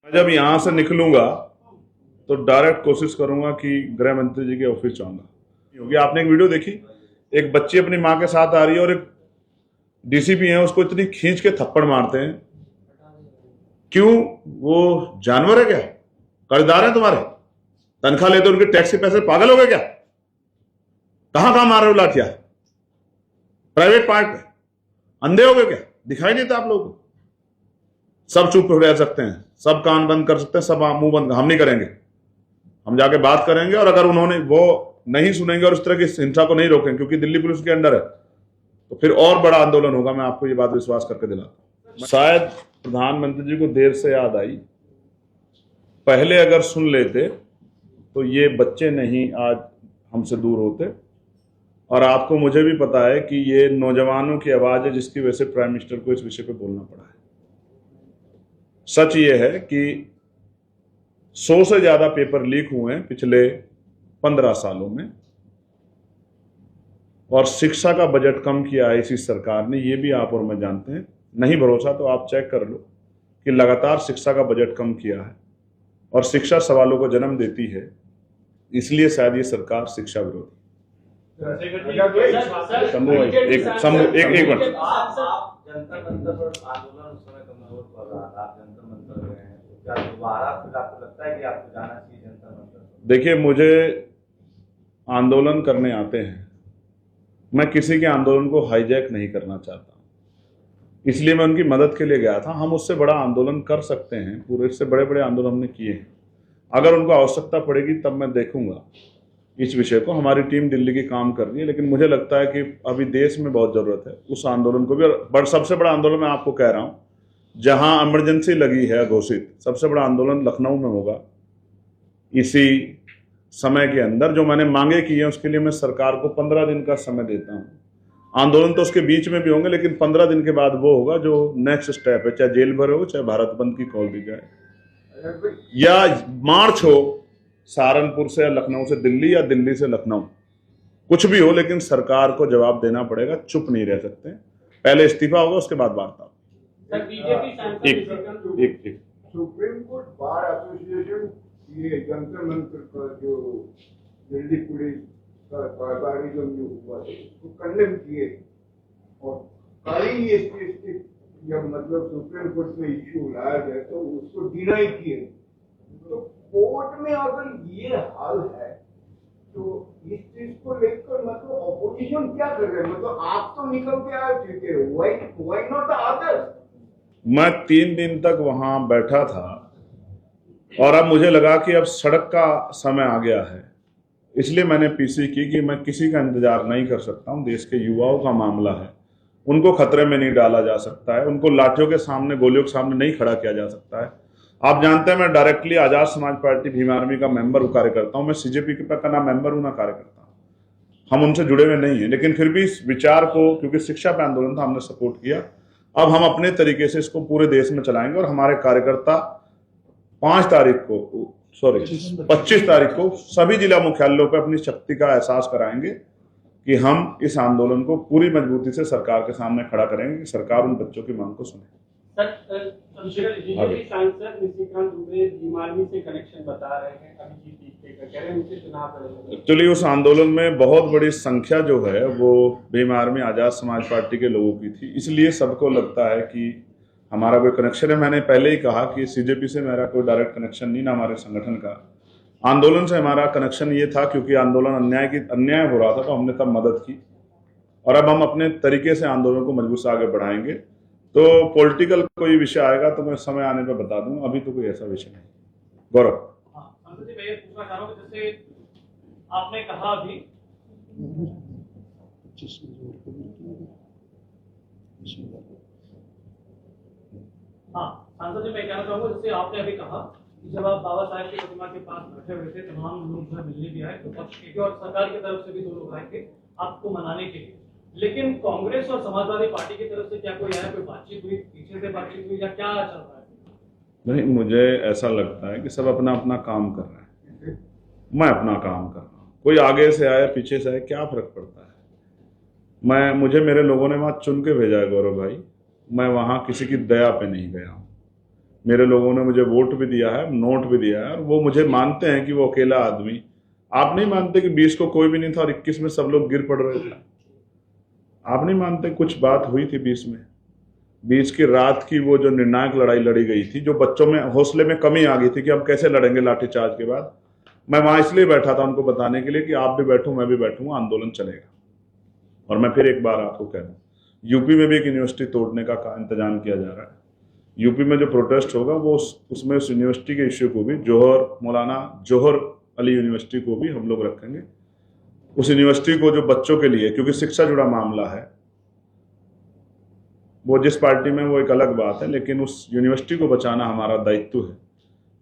जब यहाँ से निकलूंगा तो डायरेक्ट कोशिश करूंगा कि गृह मंत्री जी के ऑफिस जाऊंगा। क्योंकि आपने एक वीडियो देखी, एक बच्ची अपनी माँ के साथ आ रही है और एक डीसीपी है उसको इतनी खींच के थप्पड़ मारते हैं। क्यों? वो जानवर है क्या? कर्जदार है तुम्हारे? तनख्वाह लेते उनके टैक्स के पैसे? पागल हो गए क्या? कहां कहां मार रहे हो लाठियां? प्राइवेट पार्ट पे अंधे हो गए क्या? दिखाई नहीं देता आप लोगों को? सब चुप रह सकते हैं, सब कान बंद कर सकते हैं, सब मुंह बंद। हम नहीं करेंगे, हम जाके बात करेंगे। और अगर उन्होंने वो नहीं सुनेंगे और उस तरह की हिंसा को नहीं रोकेंगे, क्योंकि दिल्ली पुलिस के अंडर है, तो फिर और बड़ा आंदोलन होगा। मैं आपको ये बात विश्वास करके दिलाता हूं। शायद प्रधानमंत्री जी को देर से याद आई, पहले अगर सुन लेते तो ये बच्चे नहीं आज हमसे दूर होते। और आपको, मुझे भी पता है कि ये नौजवानों की आवाज है जिसकी वजह से प्राइम मिनिस्टर को इस विषय पे बोलना पड़ा है। सच ये है कि 100 से ज्यादा पेपर लीक हुए हैं पिछले 15 सालों में, और शिक्षा का बजट कम किया है इसी सरकार ने, ये भी आप और मैं जानते हैं। नहीं भरोसा तो आप चेक कर लो कि लगातार शिक्षा का बजट कम किया है, और शिक्षा सवालों को जन्म देती है, इसलिए शायद ये सरकार शिक्षा विरोधी। शंभू एक मिनट। जंतर मंतर पर आंदोलन उस समय कमजोर पड़ रहा था, आप जंतर मंतर गए हैं, तो क्या दोबारा फिर आपको लगता है कि आपको जाना चाहिए जंतर मंतर? देखिए, मुझे आंदोलन करने आते हैं, मैं किसी के आंदोलन को हाईजैक नहीं करना चाहता, इसलिए मैं उनकी मदद के लिए गया था। हम उससे बड़ा आंदोलन कर सकते हैं, पूरे से बड़े बड़े आंदोलन हमने किए हैं। अगर उनको आवश्यकता पड़ेगी तब मैं देखूंगा इस विषय को। हमारी टीम दिल्ली की काम कर रही है, लेकिन मुझे लगता है कि अभी देश में बहुत जरूरत है उस आंदोलन को भी। और सबसे बड़ा आंदोलन मैं आपको कह रहा हूं, जहां इमरजेंसी लगी है घोषित, सबसे बड़ा आंदोलन लखनऊ में होगा इसी समय के अंदर। जो मैंने मांगे की है उसके लिए मैं सरकार को 15 दिन का समय देता हूं। आंदोलन तो उसके बीच में भी होंगे, लेकिन 15 दिन के बाद वो होगा जो नेक्स्ट स्टेप है, चाहे जेल भर हो, चाहे भारत बंद की कॉल दी जाए, या मार्च हो सहारनपुर से या लखनऊ से दिल्ली, या दिल्ली से लखनऊ, कुछ भी हो, लेकिन सरकार को जवाब देना पड़ेगा। चुप नहीं रह सकते। पहले इस्तीफा होगा, उसके बाद वार्ता। एक सुप्रीम कोर्ट बार एसोसिएशन ये जंतर मंतर का जो दिल्ली पुलिस का बारबारिज्म जो हुआ है उसको कंडेम किए, और कई इसके जब मतलब सुप्रीम कोर्ट में इश्यू लाया गया तो उसको डिनाई किए। तो कोर्ट में अगर ये हाल है तो इस चीज को लेकर मतलब ऑपोजिशन क्या कर रहे हैं? मतलब आप तो निकल के आ चुके हो, व्हाई नॉट द अदर्स? मैं 3 दिन तक वहां बैठा था, और अब मुझे लगा कि अब सड़क का समय आ गया है, इसलिए मैंने पीसी की कि मैं किसी का इंतजार नहीं कर सकता हूं। देश के युवाओं का मामला है, उनको खतरे में नहीं डाला जा सकता है, उनको लाठियों के सामने, गोलियों के सामने नहीं खड़ा किया जा सकता है। आप जानते हैं मैं directly Azad Samaj party Bhim army का मेंबर हूं, कार्यकर्ता हूं। मैं सीजेपी का ना मेंबर हूं ना कार्यकर्ता हूं, हम उनसे जुड़े हुए नहीं है, लेकिन फिर भी इस विचार को, क्योंकि शिक्षा पे आंदोलन था, हमने सपोर्ट किया। अब हम अपने तरीके से इसको पूरे देश में चलाएंगे, और हमारे कार्यकर्ता 25 तारीख को सभी जिला मुख्यालयों पर अपनी शक्ति का एहसास कराएंगे कि हम इस आंदोलन को पूरी मजबूती से सरकार के सामने खड़ा करेंगे कि सरकार उन बच्चों की मांग को सुने। एक्चुअली उस आंदोलन में बहुत बड़ी संख्या जो है वो भीम आर्मी आजाद समाज पार्टी के लोगों की थी, इसलिए सबको लगता है कि हमारा कोई कनेक्शन है। मैंने पहले ही कहा कि सीजेपी से मेरा कोई डायरेक्ट कनेक्शन नहीं, ना हमारे संगठन का। आंदोलन से हमारा कनेक्शन ये था क्योंकि आंदोलन अन्याय हो रहा था, तो हमने तब मदद की, और अब हम अपने तरीके से आंदोलन को मजबूत से आगे बढ़ाएंगे। तो पॉलिटिकल कोई विषय आएगा तो मैं समय आने पर बता दूंगा, अभी तो कोई ऐसा विषय नहीं। गौरव, जैसे आपने कहा अभी सांसद जी, मैं कहना चाहूंगा, जैसे आपने अभी कहा कि जब आप बाबा साहेब की प्रतिमा के पास बैठे हुए थे, तमाम लोग जो मिलने भी आए, तो पक्ष के और सरकार की तरफ से भी 2 लोग आए थे आपको मनाने के लिए, लेकिन कांग्रेस और समाजवादी पार्टी की तरफ से क्या कोई आया, कोई बातचीत हुई, पीछे से बातचीत हुई, या क्या चल रहा है? नहीं, मुझे ऐसा लगता है कि सब अपना अपना काम कर रहे हैं, मैं अपना काम कर रहा हूँ। कोई आगे से आए, पीछे से आए, क्या फर्क पड़ता है? मुझे मेरे लोगों ने वहां चुन के भेजा है गौरव भाई, मैं वहां किसी की दया पे नहीं गया हूं। मेरे लोगों ने मुझे वोट भी दिया है, नोट भी दिया है, और वो मुझे मानते हैं कि वो अकेला आदमी। आप नहीं मानते कि 20 को कोई भी नहीं था और 21 में सब लोग गिर पड़ रहे थे? आप नहीं मानते कुछ बात हुई थी 20 में? 20 की रात की वो जो निर्णायक लड़ाई लड़ी गई थी, जो बच्चों में हौसले में कमी आ गई थी कि अब कैसे लड़ेंगे लाठीचार्ज के बाद, मैं वहां इसलिए बैठा था उनको बताने के लिए कि आप भी बैठो, मैं भी बैठूंगा, आंदोलन चलेगा। और मैं फिर एक बार आपको कह दूं, यूपी में भी एक यूनिवर्सिटी तोड़ने का इंतजाम किया जा रहा है। यूपी में जो प्रोटेस्ट होगा वो उसमें उस यूनिवर्सिटी के इश्यू को भी, मौलाना जौहर अली यूनिवर्सिटी को भी हम लोग रखेंगे। उस यूनिवर्सिटी को जो बच्चों के लिए, क्योंकि शिक्षा जुड़ा मामला है, वो जिस पार्टी में वो एक अलग बात है, लेकिन उस यूनिवर्सिटी को बचाना हमारा दायित्व है,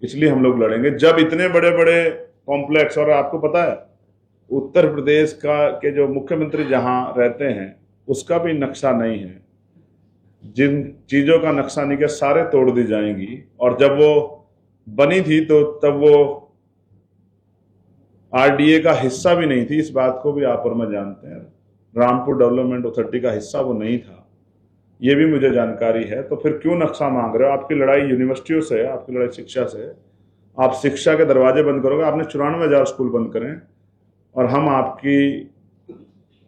इसलिए हम लोग लड़ेंगे। जब इतने बड़े बड़े कॉम्प्लेक्स, और आपको पता है उत्तर प्रदेश के जो मुख्यमंत्री जहां रहते हैं उसका भी नक्शा नहीं है, जिन चीजों का नक्शा नहीं किया सारे तोड़ दी जाएंगी। और जब वो बनी थी तो तब वो आरडीए का हिस्सा भी नहीं थी, इस बात को भी आप और मैं जानते हैं। रामपुर डेवलपमेंट अथॉरिटी का हिस्सा वो नहीं था, ये भी मुझे जानकारी है। तो फिर क्यों नक्शा मांग रहे हो? आपकी लड़ाई यूनिवर्सिटियों से है, आपकी लड़ाई शिक्षा से है। आप शिक्षा के दरवाजे बंद करोगे, आपने 94,000 स्कूल बंद करें, और हम आपकी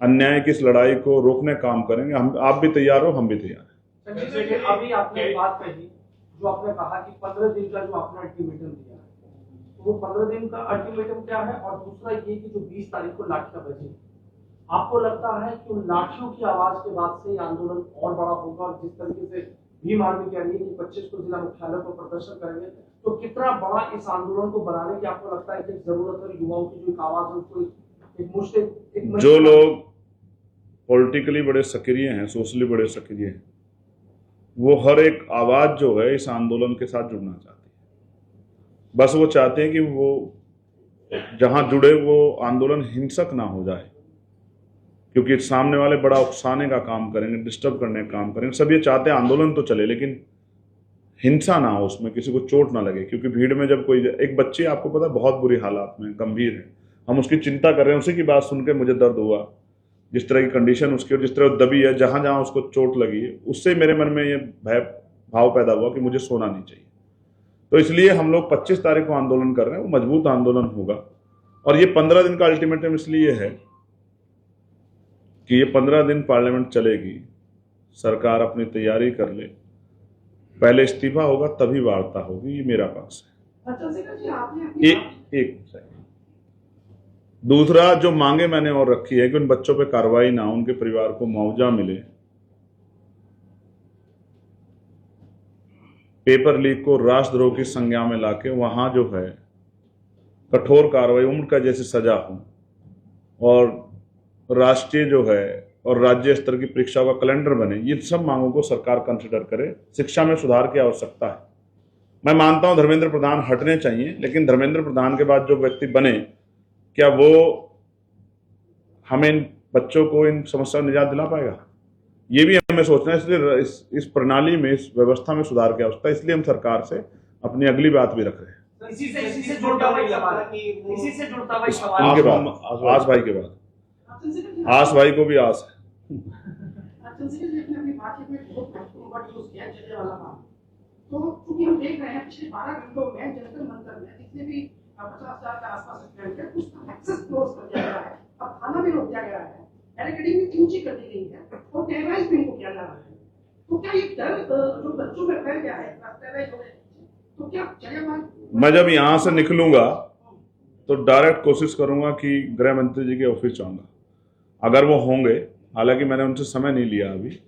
अन्याय की इस लड़ाई को रोकने काम करेंगे। आप भी तैयार हो, हम भी तैयार हैं। संजय जी, अभी आपने बात कही, जो आपने कहा कि 15 दिन का जो आपने अल्टीमेटम दिया है, तो वो 15 दिन का अल्टीमेटम क्या है? और दूसरा ये कि जो 20 तारीख को लाठियां बजी, आपको लगता है कि उन लाठियों की आवाज के बाद से ये आंदोलन और बड़ा होगा? और जिस तरीके से भीम आर्मी कह रही है कि 25 को जिला मुख्यालय पर प्रदर्शन करेंगे, तो कितना बड़ा इस आंदोलन को बनाने की आपको लगता है कि जरूरत है? युवाओं की जो एक आवाज है उसको एक मुश्किल, जो लोग पॉलिटिकली बड़े सक्रिय हैं, सोशली बड़े सक्रिय हैं, वो हर एक आवाज जो है इस आंदोलन के साथ जुड़ना चाहती है। बस वो चाहते हैं कि वो जहां जुड़े वो आंदोलन हिंसक ना हो जाए, क्योंकि सामने वाले बड़ा उकसाने का काम करेंगे, डिस्टर्ब करने का काम करेंगे। सब ये चाहते हैं आंदोलन तो चले, लेकिन हिंसा ना हो, उसमें किसी को चोट ना लगे। क्योंकि भीड़ में जब कोई एक बच्ची, आपको पता, बहुत बुरी हालात में, गंभीर है, हम उसकी चिंता कर रहे हैं, उसी की बात सुन के मुझे दर्द हुआ, जिस तरह की कंडीशन उसकी और जिस तरह दबी है, जहां जहां उसको चोट लगी है, उससे मेरे मन में ये भाव पैदा हुआ कि मुझे सोना नहीं चाहिए। तो इसलिए हम लोग 25 तारीख को आंदोलन कर रहे हैं, वो मजबूत आंदोलन होगा। और ये 15 दिन का अल्टीमेटम इसलिए है कि ये 15 दिन पार्लियामेंट चलेगी, सरकार अपनी तैयारी कर ले, पहले इस्तीफा होगा तभी वार्ता होगी, ये मेरा पक्ष है। एक सेकंड। दूसरा जो मांगे मैंने और रखी है कि उन बच्चों पे कार्रवाई ना हो, उनके परिवार को मुआवजा मिले, पेपर लीक को राष्ट्रद्रोह की संज्ञा में लाके वहां जो है कठोर कार्रवाई, उम्र का जैसी सजा हो, और राष्ट्रीय जो है और राज्य स्तर की परीक्षाओं का कैलेंडर बने, ये सब मांगों को सरकार कंसिडर करे। शिक्षा में सुधार की आवश्यकता है। मैं मानता हूं धर्मेंद्र प्रधान हटने चाहिए, लेकिन धर्मेंद्र प्रधान के बाद जो व्यक्ति बने, क्या वो हमें इन बच्चों को इन समस्याओं से निजात दिला पाएगा? ये भी हमें सोचना है। इसलिए इस प्रणाली में, इस व्यवस्था में सुधार की आवश्यकता है। इसलिए हम सरकार से अपनी अगली बात भी रख रहे हैं। इसी से जुड़ता हुआ सवाल, इसी से जुड़ता हुआ सवाल, इनके बाद आस भाई के बाद आस भाई को भी आस है। तो चूंकि हम देख रहे हैं पिछले 12 घंटों में जंतर मंतर में जितने भी 50,000 के आसपास स्टूडेंट है, उसका एक्सेस क्लोज कर दिया गया है, अब खाना भी रोक दिया गया है, बैरिकेडिंग भी ऊंची कर दी गई है और टेरराइज भी इनको किया जा रहा है। तो क्या ये डर जो बच्चों में फैल गया है, टेरराइज हो गए, तो क्या चलेगा? मैं जब यहाँ से निकलूंगा तो डायरेक्ट कोशिश करूंगा कि गृह मंत्री जी के ऑफिस जाऊंगा, अगर वो होंगे। हालांकि मैंने उनसे समय नहीं लिया अभी,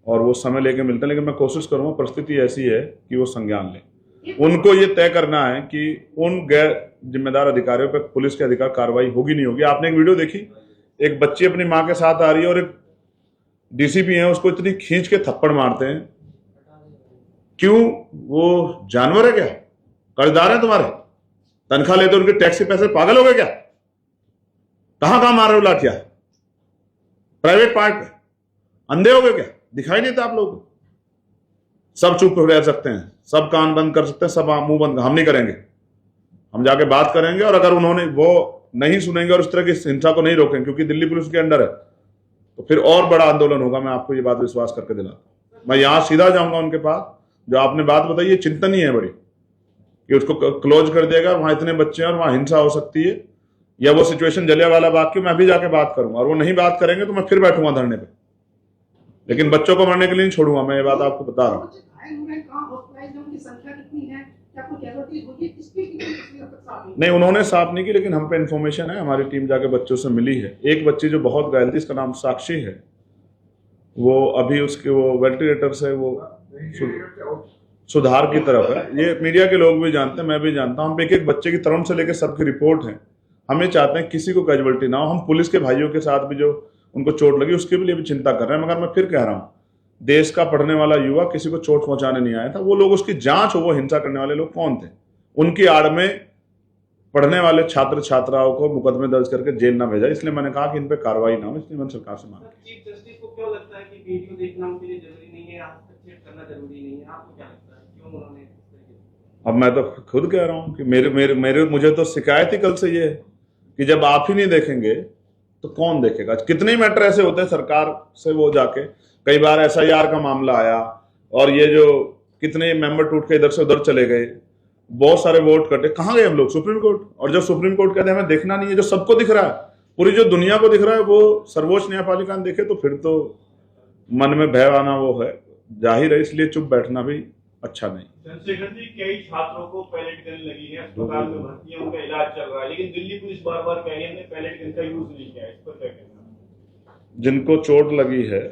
और वो समय लेके मिलते हैं, लेकिन मैं कोशिश करूंगा। परिस्थिति ऐसी है कि वो संज्ञान लें। उनको ये तय करना है कि उन गैर जिम्मेदार अधिकारियों पर पुलिस के अधिकार कार्रवाई होगी नहीं होगी। आपने एक वीडियो देखी, एक बच्ची अपनी माँ के साथ आ रही है और एक डीसीपी है उसको इतनी खींच के थप्पड़ मारते हैं। क्यों? वो जानवर है क्या? कर्जदार है तुम्हारे? तनख्वाह लेते उनके टैक्स के पैसे? पागल हो गए क्या? कहां मार रहे हो लाठियां? प्राइवेट पार्ट पे अंधे हो गए क्या? दिखाई नहीं देता आप लोगों को? सब चुप रह सकते हैं, सब कान बंद कर सकते हैं, सब मुंह बंद। हम नहीं करेंगे, हम जाके बात करेंगे। और अगर उन्होंने वो नहीं सुनेंगे और इस तरह की हिंसा को नहीं रोकेंगे, क्योंकि दिल्ली पुलिस के अंडर है, तो फिर और बड़ा आंदोलन होगा। मैं आपको ये बात विश्वास करके दिलाता हूं। मैं यहां सीधा जाऊंगा उनके पास, जो आपने बात बताई ये चिंतनीय है बड़ी, कि उसको क्लोज कर देगा, वहां इतने बच्चे हैं और वहां हिंसा हो सकती है, या वो सिचुएशन जलियांवाला बाग की मैं भी जाके बात करूंगा, और वो नहीं बात करेंगे तो मैं फिर बैठूंगा धरने पे, लेकिन बच्चों को मरने के लिए नहीं छोड़ूंगा। मैं ये बात आपको बता रहा हूँ। बच्चे घायल हुए हैं, कहाँ हॉस्पिटलाइज्ड हैं, उनकी संख्या कितनी है, क्या कोई कैजुअल्टीज हुई है, इसकी कितनी अब तक साफ नहीं। नहीं, उन्होंने साफ नहीं की, लेकिन हम पे इन्फॉर्मेशन है, हमारी टीम जाके बच्चों से मिली है। एक बच्ची जो बहुत घायल थी, इसका नाम साक्षी है, वो अभी उसके वो वेंटिलेटर से वो सुधार की तरफ है। ये मीडिया के लोग भी जानते हैं, मैं भी जानता हूँ। हम एक एक बच्चे की तरुण से लेकर सबकी रिपोर्ट है। हमें चाहते हैं किसी को कैजुअल्टी ना हो। हम पुलिस के भाइयों के साथ भी जो उनको चोट लगी उसके लिए भी चिंता कर रहे हैं, मगर मैं फिर कह रहा हूँ, देश का पढ़ने वाला युवा किसी को चोट पहुंचाने नहीं आया था। वो लोग, उसकी जांच हो, वो हिंसा करने वाले लोग कौन थे, उनकी आड़ में पढ़ने वाले छात्र छात्राओं को मुकदमे दर्ज करके जेल ना भेजा। इसलिए मैंने कहा कि इन पे कार्रवाई ना हो, इसलिए मैंने सरकार से मांगा। चीफ जस्टिस को क्यों लगता है कि वीडियो देखना उनके लिए जरूरी नहीं है, हस्तक्षेप करना जरूरी नहीं है? आपको क्या लगता है क्यों उन्होंने इस तरीके? अब मैं तो खुद कह रहा हूं कि मेरे मुझे तो शिकायत ही कल से ये है कि जब आप ही नहीं देखेंगे तो कौन देखेगा। कितने ही मैटर ऐसे होते हैं सरकार से वो जाके, कई बार SIR का मामला आया और ये जो कितने मेंबर टूट के इधर से उधर चले गए, बहुत सारे वोट कटे, कहाँ गए हम लोग? Supreme court. और जब सुप्रीम कोर्ट कहते हैं हमें देखना नहीं है, जो सबको दिख रहा है, पूरी जो दुनिया को दिख रहा है, वो सर्वोच्च न्यायपालिका ने देखे, तो फिर तो मन में भय आना वो है जाहिर है। इसलिए चुप बैठना भी अच्छा नहीं। चंद्रशेखर जी, कई छात्रों को पैलेट गन लगी है, अस्पताल में भर्ती है, उनका इलाज चल रहा है, लेकिन दिल्ली पुलिस बार बार कह रही है हमने पैलेट गन का यूज नहीं किया। इस पर क्या कहना? जिनको चोट लगी है,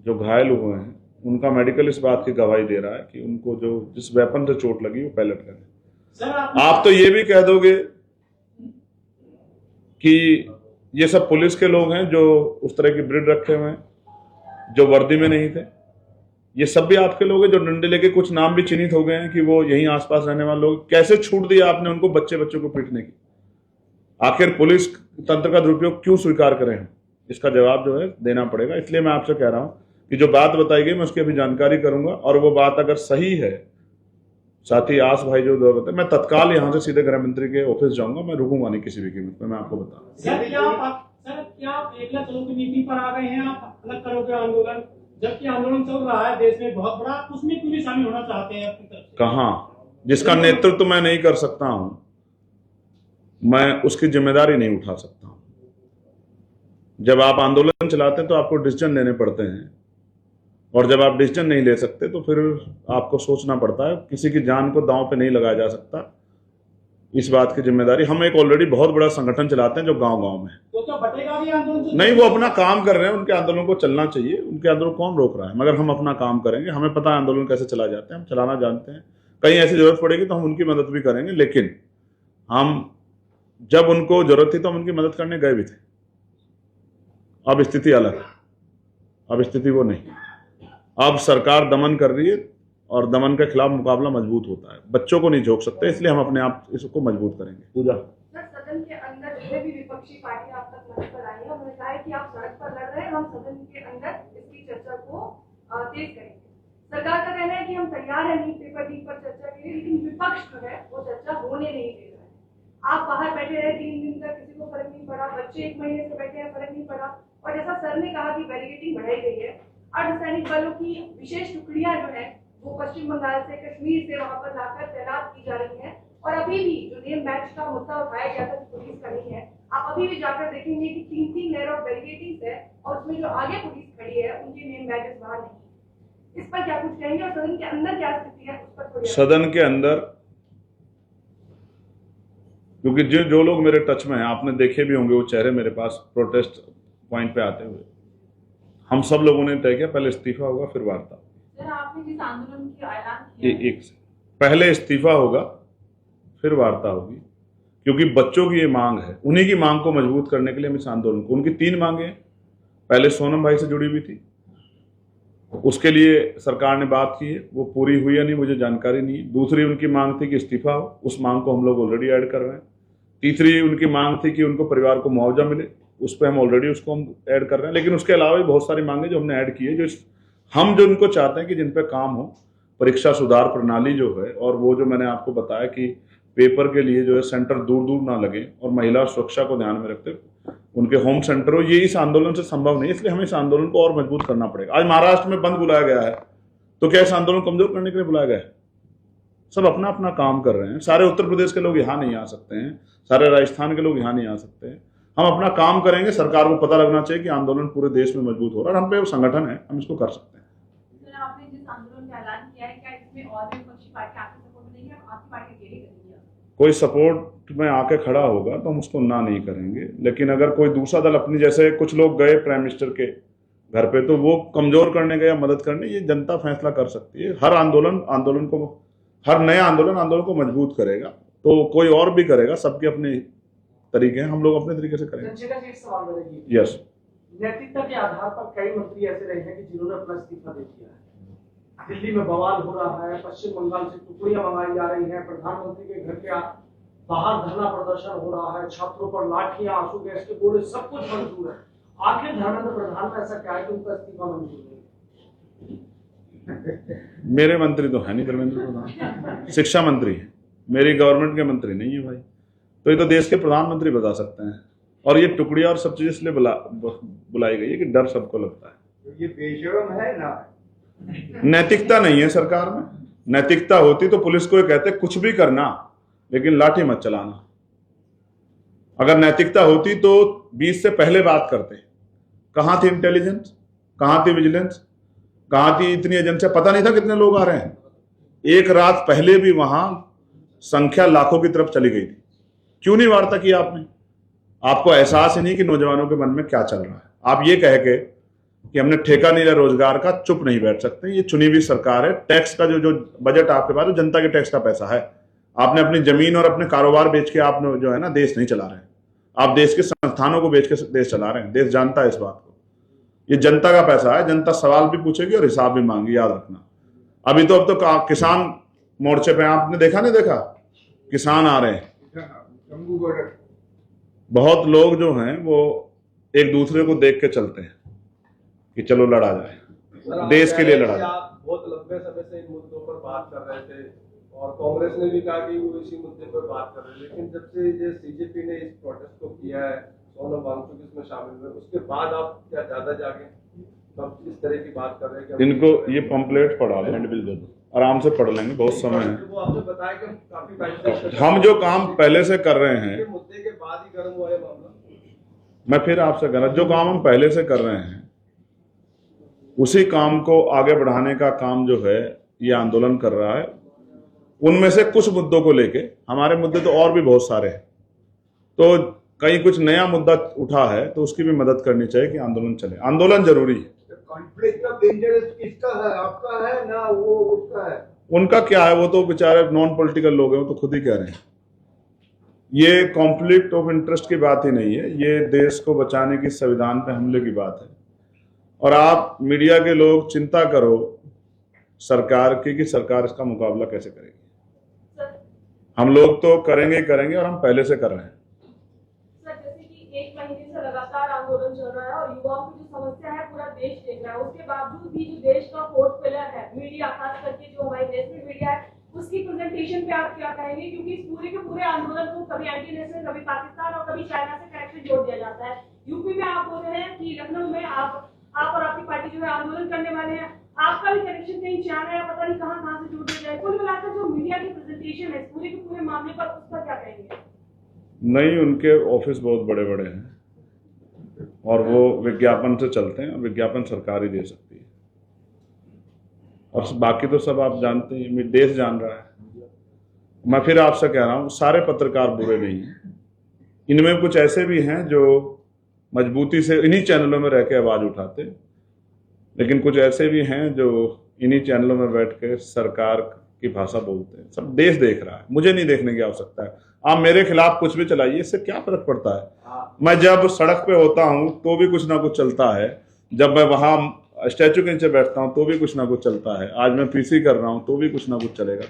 जो घायल हुए हैं, उनका मेडिकल इस बात की गवाही दे रहा है कि उनको जो जिस वेपन से चोट लगी वो पैलेट गन है। सर आप तो ये भी कह दोगे कि ये सब पुलिस के लोग हैं जो उस तरह की ब्रिड रखे हुए हैं, जो वर्दी में नहीं थे। ये सब भी आपके लोग हैं जो डंडे लेके, कुछ नाम भी चिन्हित हो गए हैं कि वो यहीं आसपास रहने वाले लोग। कैसे छूट दिया आपने उनको बच्चों को पीटने की? आखिर पुलिस तंत्र का दुरुपयोग क्यों स्वीकार करें हम? इसका जवाब जो है देना पड़ेगा। इसलिए मैं आपसे कह रहा हूं कि जो बात बताई गई मैं उसकी अभी जानकारी करूंगा, और वो बात अगर सही है, साथी आस भाई जो बताए, मैं तत्काल यहां से सीधे गृह मंत्री के ऑफिस जाऊंगा। मैं रुकूंगा नहीं किसी भी कीमत पे, मैं आपको बता रहा हूं। सर क्या आप एकला चलो की नीति पर आ गए हैं? आप अलग करोगे आंदोलन, जबकि आंदोलन चल रहा है देश में बहुत बड़ा, उसमें क्यों नहीं शामिल होना चाहते हैं अपनी तरफ से? कहाँ? जिसका नेतृत्व मैं नहीं कर सकता हूं, मैं उसकी जिम्मेदारी नहीं उठा सकता हूं। जब आप आंदोलन चलाते हैं तो आपको डिसीजन लेने पड़ते हैं, और जब आप डिसीजन नहीं ले सकते तो फिर आपको सोचना पड़ता है। किसी की जान को दांव पे नहीं लगाया जा सकता, इस बात की जिम्मेदारी। हम एक ऑलरेडी बहुत बड़ा संगठन चलाते हैं जो गांव-गांव में है। तो क्या बटेगा भी आंदोलन? नहीं, वो अपना काम कर रहे हैं, उनके आंदोलन को चलना चाहिए, उनके आंदोलन कौन रोक रहा है? मगर हम अपना काम करेंगे, हमें पता है आंदोलन कैसे चला जाते हैं, हम चलाना जानते हैं। कहीं ऐसी जरूरत पड़ेगी तो हम उनकी मदद भी करेंगे, लेकिन हम जब उनको जरूरत थी तो हम उनकी मदद करने गए भी थे। अब स्थिति अलग है, अब स्थिति वो नहीं। अब सरकार दमन कर रही है और दमन के खिलाफ मुकाबला मजबूत होता है। बच्चों को नहीं झोंक सकते, इसलिए हम अपने आप इसको मजबूत करेंगे। पूजा सर, सदन के अंदर जितने भी विपक्षी पार्टियां आप तक मंच पर आई है, उन्होंने कहा है कि आप सड़क पर लड़ रहे हैं, हम सदन के अंदर इसकी चर्चा को तेज करेंगे। सरकार का कहना है कि हम तैयार हैं नीट पेपर लीक पर चर्चा के लिए, लेकिन विपक्ष जो है वो चर्चा होने नहीं दे रहा है। आप बाहर बैठे रहे 3 दिन तक, किसी को फर्क नहीं पड़ा, बच्चे 1 महीने से बैठे हैं, फर्क नहीं पड़ा। और जैसा सर ने कहा कि बैरिकेडिंग बढ़ाई गई है, अर्धसैनिक बलों की विशेष टुकड़ियां जो है वो पश्चिम बंगाल से, कश्मीर से वहां पर लाकर तैनात की जा रही है। और अभी भी जो नेम बैच का मुद्दा उठाया गया था कि पुलिस का नहीं है, आप अभी भी जाकर देखेंगे कि 3 लेयर ऑफ बैरिकेडिंग है, और उसमें जो आगे पुलिस खड़ी है उनके नेम बैचेस वहां नहीं। इस पर क्या कुछ कहेंगे, और सदन के अंदर क्या स्थिति है उस पर थोड़ी? सदन के अंदर, क्योंकि जो लोग मेरे टच में हैं, आपने देखे भी होंगे वो चेहरे मेरे पास प्रोटेस्ट पॉइंट पे आते हुए, हम सब लोगों ने तय किया पहले इस्तीफा होगा फिर वार्ता। सर, आपने जिस आंदोलन की ऐलान किया, एक से पहले इस्तीफा होगा फिर वार्ता होगी, क्योंकि बच्चों की ये मांग है। उन्हीं की मांग को मजबूत करने के लिए हम इस आंदोलन को, उनकी 3 मांगे हैं। पहले सोनम भाई से जुड़ी हुई थी, उसके लिए सरकार ने बात की है, वो पूरी हुई या नहीं मुझे जानकारी नहीं है। दूसरी उनकी मांग थी कि इस्तीफा हो, उस मांग को हम लोग ऑलरेडी ऐड कर रहे हैं। तीसरी उनकी मांग थी कि उनको परिवार को मुआवजा मिले, उस पर हम ऑलरेडी उसको हम ऐड कर रहे हैं। लेकिन उसके अलावा भी बहुत सारी मांगे जो हमने ऐड की है, जो हम जो उनको चाहते हैं कि जिन पे काम हो। परीक्षा सुधार प्रणाली जो है, और वो जो मैंने आपको बताया कि पेपर के लिए जो है सेंटर दूर दूर ना लगे, और महिला सुरक्षा को ध्यान में रखते उनके होम सेंटर हो, ये इस आंदोलन से संभव नहीं। इसलिए हमें इस आंदोलन को और मजबूत करना पड़ेगा। आज महाराष्ट्र में बंद बुलाया गया है, तो क्या इस आंदोलन को कमजोर करने के लिए बुलाया गया है? सब अपना अपना काम कर रहे हैं। सारे उत्तर प्रदेश के लोग यहाँ नहीं आ सकते हैं, सारे राजस्थान के लोग यहाँ नहीं आ सकते हैं। हम अपना काम करेंगे, सरकार को पता लगना चाहिए कि आंदोलन पूरे देश में मजबूत हो रहा है और हम पे वो संगठन है, हम इसको कर सकते हैं। सर, आपने जिस आंदोलन का ऐलान किया है, क्या इसमें और भी विपक्षी पार्टी आपके सपोर्ट में नहीं है? आपकी पार्टी अकेली करेगी? कोई सपोर्ट में आके खड़ा होगा तो हम उसको ना नहीं करेंगे, लेकिन अगर कोई दूसरा दल अपनी, जैसे कुछ लोग गए प्राइम मिनिस्टर के घर पे, तो वो कमजोर करने गए या मदद करने, ये जनता फैसला कर सकती है। हर आंदोलन को, हर नया आंदोलन को मजबूत करेगा, तो कोई और भी करेगा, सबके अपने तरीके हैं, हम लोग अपने तरीके से करेंगे। चंद्रशेखर जी, एक सवाल मेरा ये, यस, नैतिकता के आधार पर कई मंत्री ऐसे रहे हैं कि जिन्होंने अपना इस्तीफा दे दिया है। दिल्ली में बवाल हो रहा है, पश्चिम बंगाल से टुकड़ियां मंगाई जा रही हैं, प्रधानमंत्री के घर के बाहर धरना प्रदर्शन हो रहा है, छात्रों पर लाठियां, आंसू गैस के गोले, सब कुछ मंजूर है। आखिर धर्मेंद्र प्रधान में ऐसा क्या है कि उनका इस्तीफा मंजूर नहीं? मेरे मंत्री तो है नहीं धर्मेंद्र प्रधान, शिक्षा मंत्री है, मेरी गवर्नमेंट के मंत्री नहीं है भाई। तो ये तो देश के प्रधानमंत्री बता सकते हैं। और ये टुकड़ियां और सब चीजें इसलिए बुलाई गई है कि डर सबको लगता है। तो ये बेशरम है ना? नैतिकता नहीं है सरकार में। नैतिकता होती तो पुलिस को ये कहते कुछ भी करना लेकिन लाठी मत चलाना। अगर नैतिकता होती तो 20 से पहले बात करते। कहां थी इंटेलिजेंस, कहां थी विजिलेंस, कहां थी इतनी एजेंसियां? पता नहीं था कितने लोग आ रहे हैं। एक रात पहले भी वहां संख्या लाखों की तरफ चली गई थी। क्यों नहीं वार्ता किया आपने? आपको एहसास ही नहीं कि नौजवानों के मन में क्या चल रहा है। आप ये कह के कि हमने ठेका नहीं लिया रोजगार का, चुप नहीं बैठ सकते। ये चुनी हुई सरकार है। टैक्स का जो बजट आपके पास है, जनता के टैक्स का पैसा है। आपने अपनी जमीन और अपने कारोबार बेच के आप जो है ना देश नहीं चला रहे हैं। आप देश के संस्थानों को बेच के देश चला रहे हैं। देश जानता है इस बात को। ये जनता का पैसा है। जनता सवाल भी पूछेगी और हिसाब भी मांगी, याद रखना। अब तो किसान मोर्चे पे आपने देखा नहीं देखा, किसान आ रहे हैं। बहुत लोग जो हैं वो एक दूसरे को देख के चलते हैं कि चलो लड़ा जाए, देश के लिए लड़ा जाए। आप बहुत लंबे समय से इन मुद्दों पर बात कर रहे थे और कांग्रेस ने भी कहा कि वो इसी मुद्दे पर बात कर रहे हैं, लेकिन जब से ये सीजेपी ने इस प्रोटेस्ट को किया है, सोनम वांगचुक इसमें शामिल हुए, उसके बाद आप क्या ज्यादा जागे अब इस तरह की बात कर रहे हैं? इनको ये पंपलेट पढ़ा दो, हैंडबिल दे दो, आराम से पढ़ लेंगे, बहुत समय है। वो आपने बताया कि काफी टाइम से हम जो काम पहले से कर रहे हैं, मुद्दे के बाद ही गर्म हुआ है मामला। मैं फिर आपसे कह रहा, जो काम हम पहले से कर रहे हैं उसी काम को आगे बढ़ाने का काम जो है ये आंदोलन कर रहा है। उनमें से कुछ मुद्दों को लेके, हमारे मुद्दे तो और भी बहुत सारे हैं, तो कहीं कुछ नया मुद्दा उठा है तो उसकी भी मदद करनी चाहिए कि आंदोलन चले। आंदोलन जरूरी है। कॉन्फ्लिक्ट ऑफ इंटरेस्ट किसका है? आपका है ना वो उसका है? उनका क्या है? वो तो बेचारे नॉन पॉलिटिकल लोग हैं, वो तो खुद ही कह रहे हैं। ये कॉन्फ्लिक्ट ऑफ इंटरेस्ट की बात ही नहीं है, ये देश को बचाने की, संविधान पे हमले की बात है। और आप मीडिया के लोग चिंता करो सरकार की कि सरकार इसका मुकाबला कैसे करेगी। हम लोग तो करेंगे और हम पहले से कर रहे हैं। सर, जैसे कि 1 महीने से लगातार आंदोलन चल रहा है और युवाओं की जो समस्या है पूरा देश देख रहा है, उसके बावजूद भी जो देश का फोर्थ पिलर है मीडिया, खास करके जो हमारे देश में मीडिया है, उसकी प्रेजेंटेशन पे आप क्या कहेंगे? क्योंकि इस पूरे के पूरे आंदोलन को कभी एंटी नेशनल, कभी पाकिस्तान और कभी चाइना से कनेक्शन जोड़ दिया जाता है। यूपी में आप बोल रहे हैं कि लखनऊ में आप और आपकी पार्टी जो है आंदोलन करने वाले हैं, आपका भी कनेक्शन कहीं चाइना या पता नहीं कहां से जोड़ दिया जाए। कुल मिलाकर जो मीडिया की प्रेजेंटेशन है पूरे के पूरे मामले पर, उस पर क्या कहेंगे? नहीं, उनके ऑफिस बहुत बड़े बड़े हैं और वो विज्ञापन से चलते हैं, और विज्ञापन सरकार ही दे सकती है। और बाकी तो सब आप जानते हैं, देश जान रहा है। मैं फिर आपसे कह रहा हूं, सारे पत्रकार बुरे नहीं हैं। इनमें कुछ ऐसे भी हैं जो मजबूती से इन्हीं चैनलों में रह के आवाज उठाते, लेकिन कुछ ऐसे भी हैं जो इन्हीं चैनलों में बैठ के सरकार की भाषा बोलते हैं। सब देश देख रहा है, मुझे नहीं देखने की आवश्यकता है। आप मेरे खिलाफ कुछ भी चलाइए, इससे क्या फर्क पड़ता है? मैं जब सड़क पे होता हूं तो भी कुछ ना कुछ चलता है, जब मैं वहां स्टैचू के नीचे बैठता हूं तो भी कुछ ना कुछ चलता है, आज मैं पीसी कर रहा हूं तो भी कुछ ना कुछ चलेगा।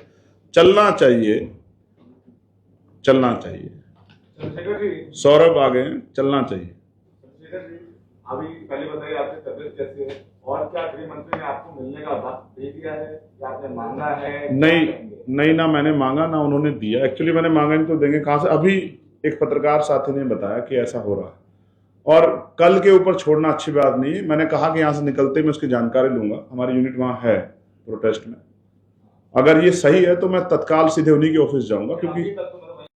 चलना चाहिए, चलना चाहिए। सौरभ आ गए, चलना चाहिए। अभी पहले बताइए आपकी तबियत कैसी है और क्या गृह मंत्री ने आपको मिलने का वक्त दे दिया है या आपने मांगा है? नहीं ना, मैंने मांगा ना उन्होंने दिया। एक्चुअली मैंने मांगा नहीं तो देंगे कहां से? अभी एक पत्रकार साथी ने बताया कि ऐसा हो रहा है और कल के ऊपर छोड़ना अच्छी बात नहीं है। मैंने कहा कि यहाँ से निकलते मैं उसकी जानकारी लूंगा, हमारी यूनिट वहाँ है, प्रोटेस्ट में। अगर ये सही है तो मैं तत्काल सीधे उन्हीं के ऑफिस जाऊंगा, क्योंकि अभी तक तो मतलब